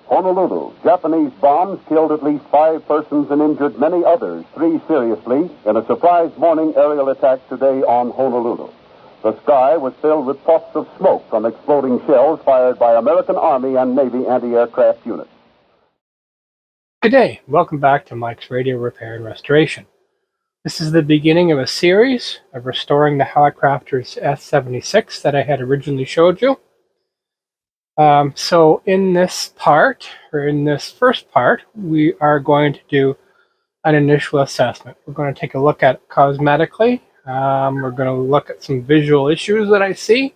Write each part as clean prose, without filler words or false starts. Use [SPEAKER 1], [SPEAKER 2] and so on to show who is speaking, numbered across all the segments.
[SPEAKER 1] Honolulu, Japanese bombs killed at least 5 persons and injured many others, 3 seriously, in a surprise morning aerial attack today on Honolulu. The sky was filled with puffs of smoke from exploding shells fired by American Army and Navy anti-aircraft units.
[SPEAKER 2] Good day. Welcome back to Mike's Radio Repair and Restoration. This is the beginning of a series of restoring the Hallicrafters S-76 that I had originally showed you. So in this first part, we are going to do an initial assessment. We're going to take a look at it cosmetically. We're going to look at some visual issues that I see.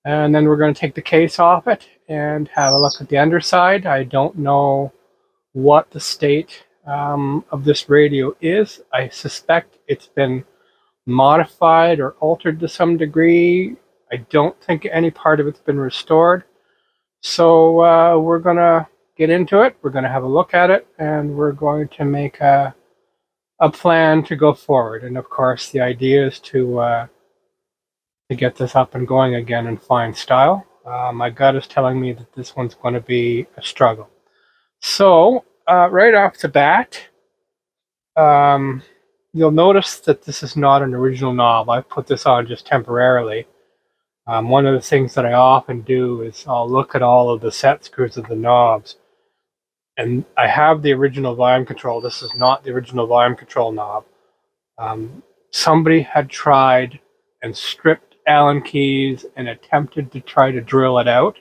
[SPEAKER 2] And then we're going to take the case off it and have a look at the underside. I don't know what the state of this radio is. I suspect it's been modified or altered to some degree. I don't think any part of it's been restored. So we're going to get into it. We're going to have a look at it, and we're going to make a plan to go forward. And of course, the idea is to get this up and going again in fine style. My gut is telling me that this one's going to be a struggle. So right off the bat, you'll notice that this is not an original knob. I've put this on just temporarily. One of the things that I often do is I'll look at all of the set screws of the knobs. And I have the original volume control. This is not the original volume control knob. Somebody had tried and stripped Allen keys and attempted to try to drill it out.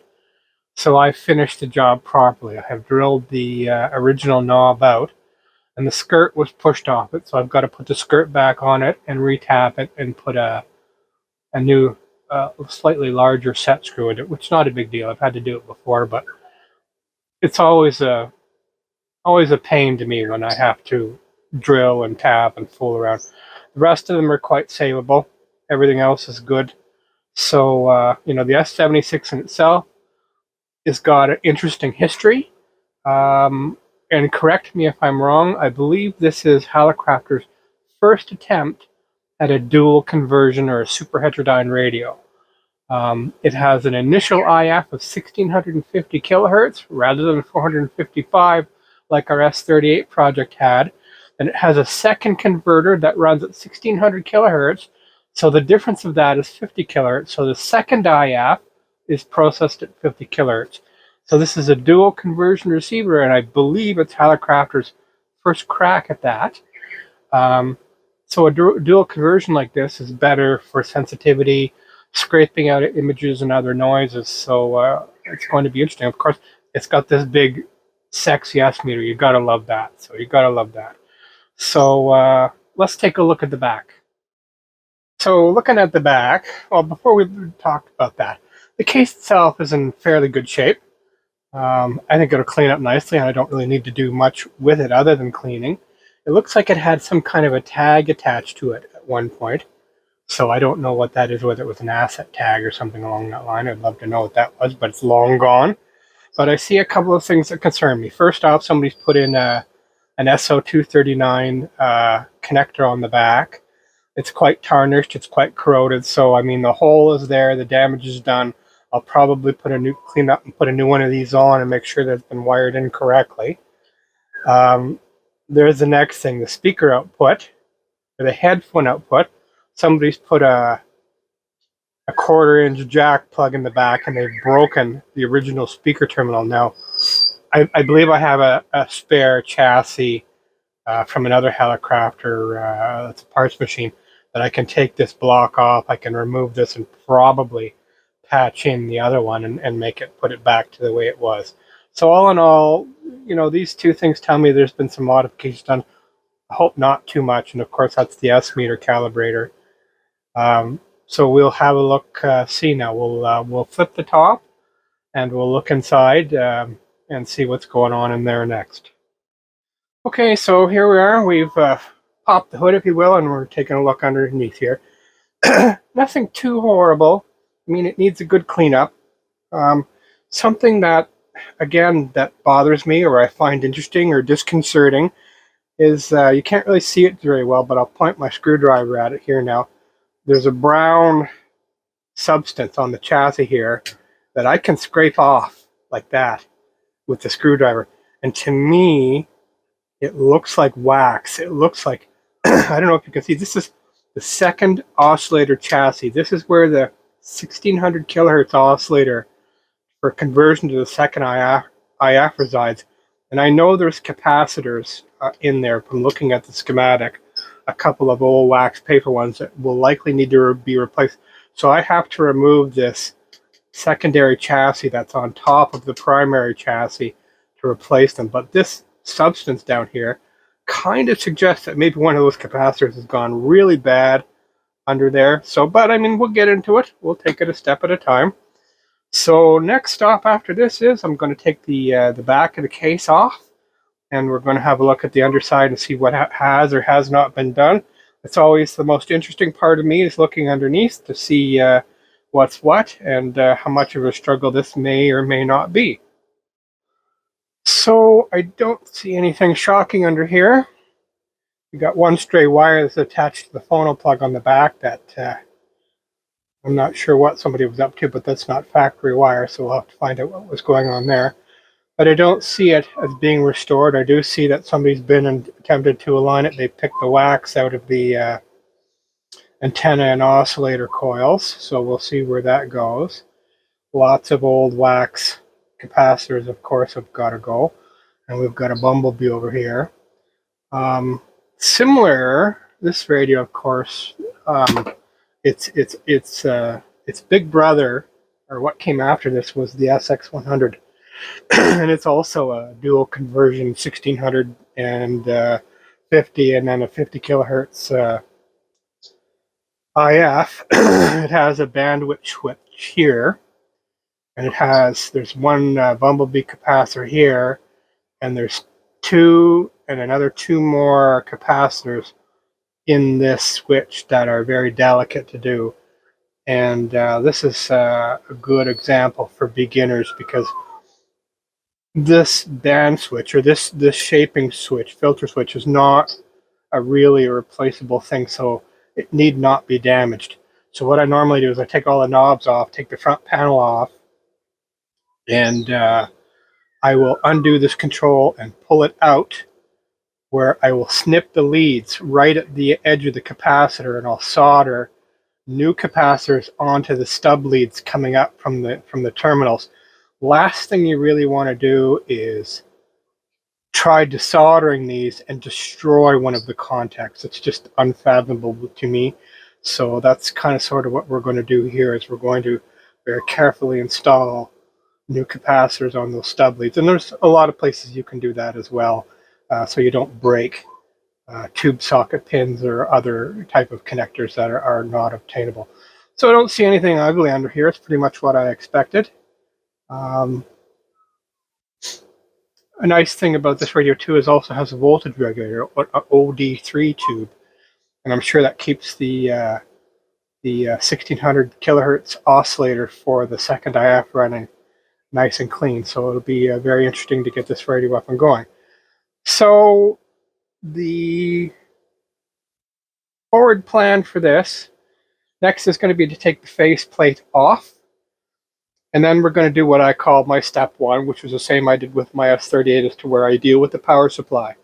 [SPEAKER 2] So I finished the job properly. I have drilled the original knob out, and the skirt was pushed off it. So I've got to put the skirt back on it and retap it and put a new slightly larger set screw in it, which is not a big deal. I've had to do it before, but it's always a pain to me when I have to drill and tap and fool around. The rest of them are quite savable. Everything else is good. So the S-76 in itself has got an interesting history. And correct me if I'm wrong, I believe this is Hallicrafters' first attempt at a dual conversion or a super heterodyne radio. It has an initial IF of 1650 kilohertz rather than 455 like our S-38 project had. And it has a second converter that runs at 1600 kilohertz. So the difference of that is 50 kilohertz. So the second IF is processed at 50 kilohertz. So this is a dual conversion receiver, and I believe it's Hallicrafters' first crack at that. So a dual conversion like this is better for sensitivity, scraping out images and other noises. So it's going to be interesting. Of course, it's got this big, sexy S meter. You got to love that. So let's take a look at the back. So looking at the back, well, before we talk about that, the case itself is in fairly good shape. I think it'll clean up nicely, and I don't really need to do much with it other than cleaning. It looks like it had some kind of a tag attached to it at one point. So I don't know what that is, whether it was an asset tag or something along that line. I'd love to know what that was, but it's long gone. But I see a couple of things that concern me. First off, somebody's put in an SO239 connector on the back. It's quite tarnished, it's quite corroded, so I mean the hole is there, the damage is done. I'll probably clean up and put a new one of these on and make sure that it's been wired in correctly. There's the next thing, the speaker output, or the headphone output. Somebody's put a 1/4-inch jack plug in the back, and they've broken the original speaker terminal. Now, I believe I have a spare chassis from another Hallicrafter, it's a parts machine, that I can take this block off. I can remove this and probably patch in the other one and put it back to the way it was. So all in all, these two things tell me there's been some modifications done. I hope not too much, and of course that's the S-meter calibrator. So we'll have a look, see now. We'll flip the top, and we'll look inside and see what's going on in there next. Okay, so here we are. We've popped the hood, if you will, and we're taking a look underneath here. Nothing too horrible. I mean, it needs a good cleanup. Something that, again, that bothers me or I find interesting or disconcerting is you can't really see it very well, but I'll point my screwdriver at it here now. There's a brown substance on the chassis here that I can scrape off like that. with the screwdriver. And to me, it looks like wax. It looks like, I don't know if you can see, this is the second oscillator chassis. This is where the 1600 kilohertz oscillator for conversion to the second IF resides. And I know there's capacitors in there from looking at the schematic, a couple of old wax paper ones that will likely need to be replaced. So I have to remove this secondary chassis that's on top of the primary chassis to replace them. But this substance down here kind of suggests that maybe one of those capacitors has gone really bad under there. So, but I mean, we'll get into it. We'll take it a step at a time. So next stop after this is I'm going to take the back of the case off, and we're going to have a look at the underside and see what has or has not been done. It's always the most interesting part of me, is looking underneath to see what's what and how much of a struggle this may or may not be. So I don't see anything shocking under here. We got one stray wire that's attached to the phono plug on the back that I'm not sure what somebody was up to, but that's not factory wire, so we'll have to find out what was going on there. But I don't see it as being restored. I do see that somebody's been and attempted to align it. They picked the wax out of the antenna and oscillator coils, so we'll see where that goes. Lots of old wax capacitors, of course, have got to go. And we've got a bumblebee over here. Similar, this radio, of course, its big brother, or what came after this, was the SX100. And it's also a dual conversion 1600 and 50, and then a 50 kilohertz IF. It has a bandwidth switch here, and there's one bumblebee capacitor here, and there's two and another two more capacitors in this switch that are very delicate to do. And this is a good example for beginners, because this band switch, or this shaping switch, filter switch, is not a really replaceable thing, so it need not be damaged. So what I normally do is I take all the knobs off, take the front panel off, and I will undo this control and pull it out, where I will snip the leads right at the edge of the capacitor, and I'll solder new capacitors onto the stub leads coming up from the terminals. Last thing you really want to do is try desoldering these and destroy one of the contacts. It's just unfathomable to me. So that's kind of sort of what we're going to do here, is we're going to very carefully install new capacitors on those stub leads. And there's a lot of places you can do that as well, so you don't break tube socket pins or other type of connectors that are not obtainable. So I don't see anything ugly under here. It's pretty much what I expected. A nice thing about this radio too is also has a voltage regulator, an OD3 tube, and I'm sure that keeps the 1600 kilohertz oscillator for the second IF running nice and clean. So it'll be very interesting to get this radio up and going. So the forward plan for this next is going to be to take the face plate off. And then we're going to do what I call my step one, which was the same I did with my S-38, as to where I deal with the power supply,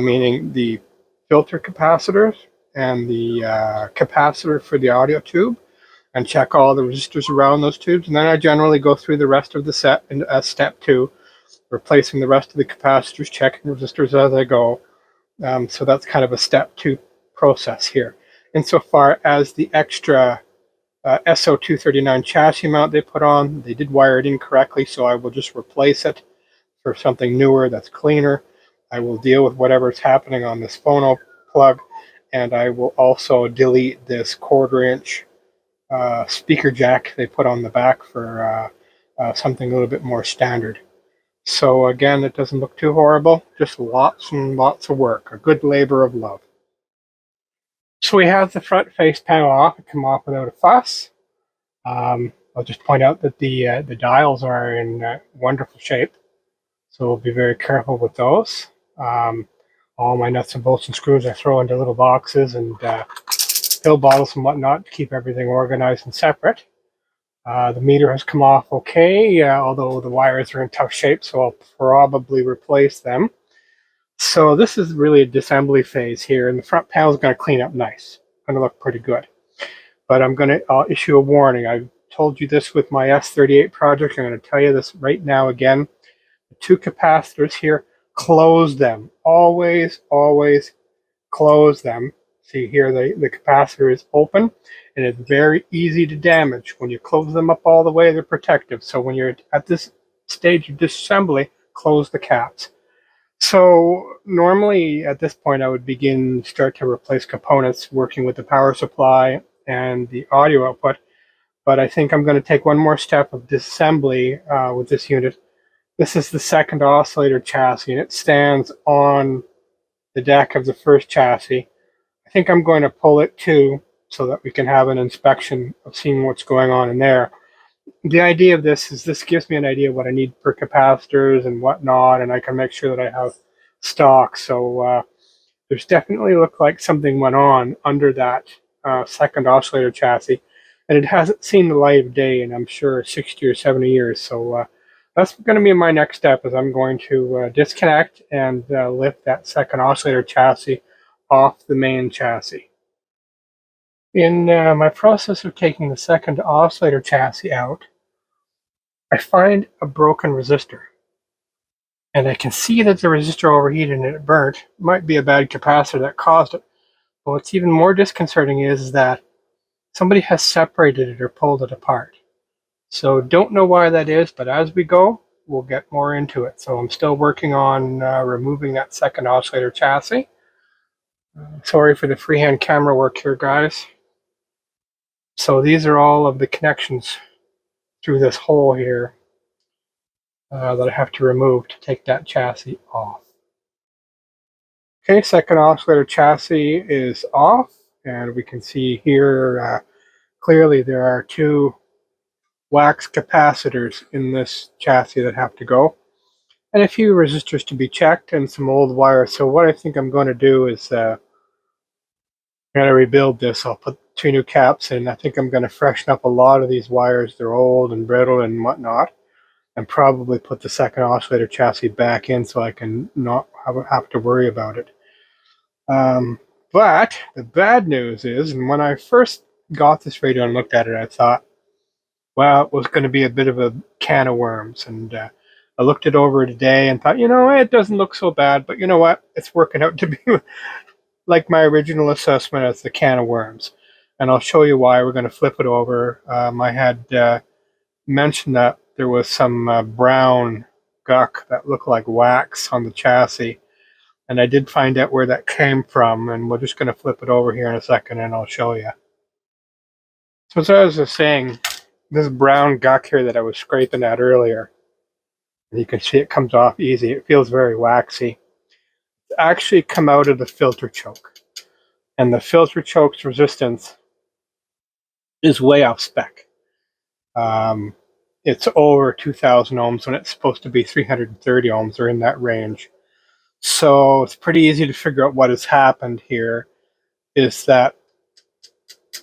[SPEAKER 2] meaning the filter capacitors and the capacitor for the audio tube, and check all the resistors around those tubes. And then I generally go through the rest of the set in step two, replacing the rest of the capacitors, checking resistors as I go. So that's kind of a step two process here. Insofar as the extra SO239 chassis mount they put on, they did wire it incorrectly, so I will just replace it for something newer that's cleaner. I will deal with whatever's happening on this phono plug, and I will also delete this 1/4 inch speaker jack they put on the back for something a little bit more standard. So again, it doesn't look too horrible, just lots and lots of work, a good labor of love. So we have the front face panel off. It come off without a fuss. I'll just point out that the dials are in wonderful shape, so we'll be very careful with those. All my nuts and bolts and screws I throw into little boxes and pill bottles and whatnot to keep everything organized and separate. The meter has come off okay, although the wires are in tough shape, so I'll probably replace them. So this is really a disassembly phase here, and the front panel is going to clean up nice. Going to look pretty good. But I'm going to issue a warning. I told you this with my S-38 project. I'm going to tell you this right now again. The two capacitors here, close them. Always, always close them. See here, the capacitor is open, and it's very easy to damage. When you close them up all the way, they're protective. So when you're at this stage of disassembly, close the caps. So normally at this point, I would start to replace components working with the power supply and the audio output. But I think I'm going to take one more step of disassembly with this unit. This is the second oscillator chassis, and it stands on the deck of the first chassis. I think I'm going to pull it too, so that we can have an inspection of seeing what's going on in there. The idea of this is this gives me an idea of what I need for capacitors and whatnot, and I can make sure that I have stock. So there's definitely looked like something went on under that second oscillator chassis, and it hasn't seen the light of day in, I'm sure, 60 or 70 years. So that's going to be my next step, is I'm going to disconnect and lift that second oscillator chassis off the main chassis. In my process of taking the second oscillator chassis out, I find a broken resistor. And I can see that the resistor overheated and it burnt. It might be a bad capacitor that caused it. But what's even more disconcerting is that somebody has separated it or pulled it apart. So don't know why that is, but as we go, we'll get more into it. So I'm still working on removing that second oscillator chassis. Sorry for the freehand camera work here, guys. So these are all of the connections through this hole here that I have to remove to take that chassis off. Okay, second oscillator chassis is off, and we can see here clearly there are two wax capacitors in this chassis that have to go, and a few resistors to be checked, and some old wires. So what I think I'm going to do is I'm going to rebuild this. I'll put two new caps in. I think I'm going to freshen up a lot of these wires. They're old and brittle and whatnot, and probably put the second oscillator chassis back in so I can not have to worry about it. But the bad news is, and when I first got this radio and looked at it, I thought, well, it was going to be a bit of a can of worms. And I looked it over today and thought, it doesn't look so bad, but you know what? It's working out to be like my original assessment as the can of worms. And I'll show you why. We're going to flip it over. I had mentioned that there was some brown guck that looked like wax on the chassis. And I did find out where that came from, and we're just going to flip it over here in a second, and I'll show you. So as I was saying, this brown guck here that I was scraping at earlier, and you can see it comes off easy. It feels very waxy. It's actually come out of the filter choke, and the filter choke's resistance is way off spec. It's over 2,000 ohms when it's supposed to be 330 ohms, or in that range. So it's pretty easy to figure out what has happened here. Is that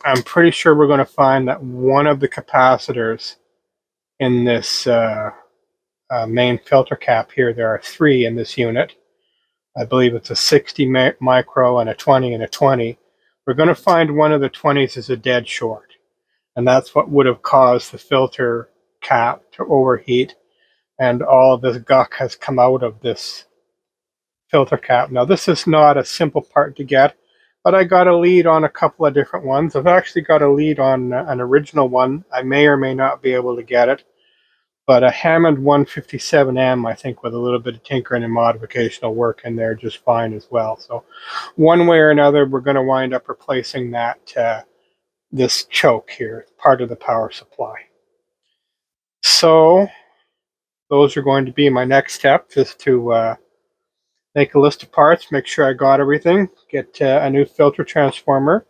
[SPEAKER 2] I'm pretty sure we're going to find that one of the capacitors in this main filter cap here, there are three in this unit. I believe it's a 60 micro and a 20 and a 20. We're going to find one of the 20s is a dead short. And that's what would have caused the filter cap to overheat. And all of this guck has come out of this filter cap. Now, this is not a simple part to get, but I got a lead on a couple of different ones. I've actually got a lead on an original one. I may or may not be able to get it, but a Hammond 157M, I think, with a little bit of tinkering and modification will work in there just fine as well. So one way or another, we're going to wind up replacing that this choke here, part of the power supply. So those are going to be my next step, just to make a list of parts, make sure I got everything, get a new filter transformer.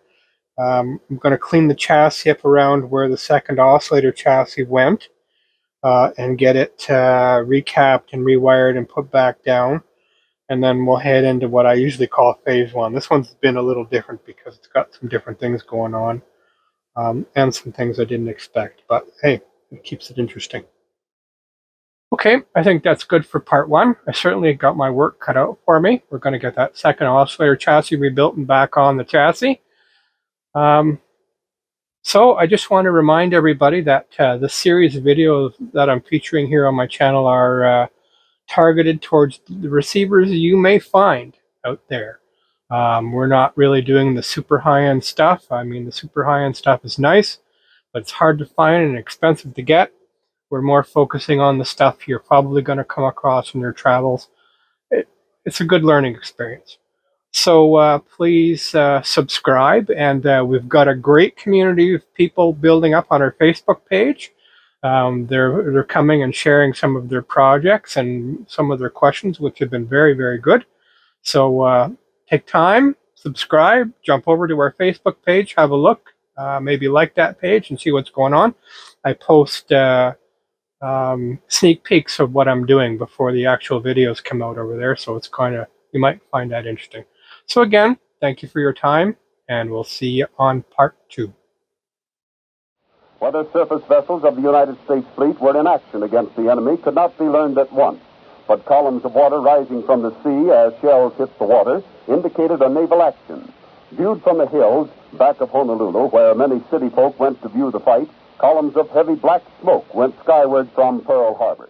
[SPEAKER 2] I'm going to clean the chassis up around where the second oscillator chassis went and get it recapped and rewired and put back down. And then we'll head into what I usually call phase one. This one's been a little different because it's got some different things going on. and some things I didn't expect. But hey, it keeps it interesting. Okay, I think that's good for part one. I certainly got my work cut out for me. We're going to get that second oscillator chassis rebuilt and back on the chassis. So I just want to remind everybody that the series of videos that I'm featuring here on my channel are targeted towards the receivers you may find out there. We're not really doing the super high-end stuff. I mean, the super high-end stuff is nice, but it's hard to find and expensive to get. We're more focusing on the stuff you're probably going to come across in your travels. It's a good learning experience. So please subscribe, and we've got a great community of people building up on our Facebook page. They're coming and sharing some of their projects and some of their questions, which have been very, very good. So take time, subscribe, jump over to our Facebook page, have a look, maybe like that page and see what's going on. I post sneak peeks of what I'm doing before the actual videos come out over there, so it's kind of, you might find that interesting. So again, thank you for your time, and we'll see you on part 2.
[SPEAKER 1] Whether surface vessels of the United States fleet were in action against the enemy could not be learned at once, but columns of water rising from the sea as shells hit the water indicated a naval action. Viewed from the hills back of Honolulu, where many city folk went to view the fight, columns of heavy black smoke went skyward from Pearl Harbor.